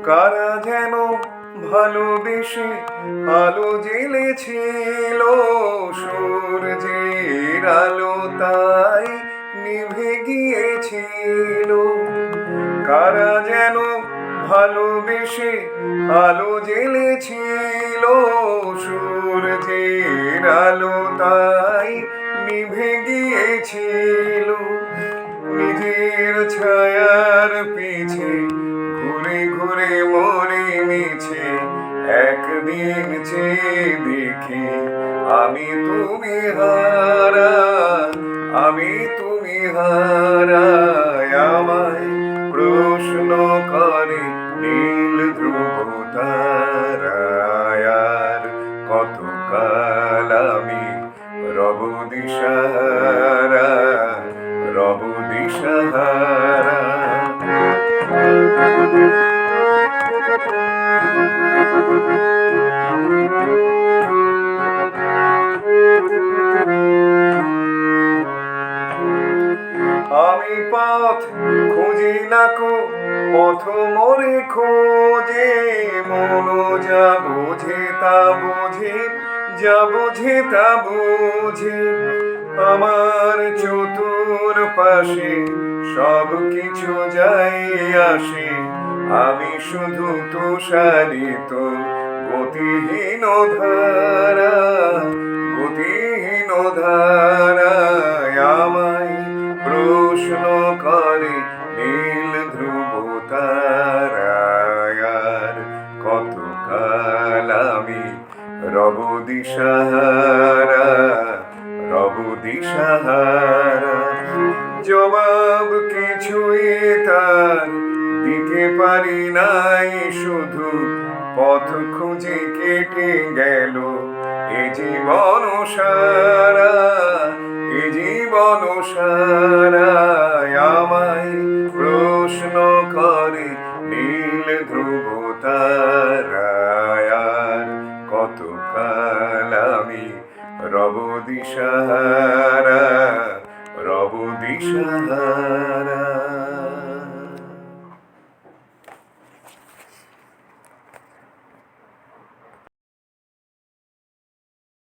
কারা যেন ভালোবেসে আলো জ্বেলেছিল, সূর্যের আলো তাই নিভে গিয়েছিল। কারা যেন ভালোবেসে আলো জ্বেলেছিল, সূর্যের আলো তাই নিভে গিয়েছিল। নিজের ছায়ার পিছে ঘুরে ঘুরে মরে মিছে, একদিন চেয়ে দেখি আমি তুমি হারা, আমি তুমি হারা। আমায় প্রশ্ন করে নীল ধ্রুব তারায়, আর কতকাল আমি রব দিশাহারা, রব দিশাহারা। আমি পথ খুঁজি নাকো, পথ মোরে খোঁজে, মন যা বোঝে তা বোঝে, যা বোঝে তা বোঝে। আমার চতুর পাশে সব কিছু যাই আসে, আমি শুধু তুষারিত গতিহীন ধারা, গতিহীন ধারায়। আমায় প্রশ্ন করে নীল ধ্রুব তারায়, আর কতকাল আমি রব দিশাহারা, রব দিশাহারা। জবাব কিছুই তার দিতে পারি নাই, শুধু পথ খুঁজে কেটে গেল এ জীবন সারা, এ জীবন সারা। আমায় প্রশ্ন করে নীল ধ্রুব তারায়, আর কতকাল আমি রব দিশাহারা, রব দিশাহারা।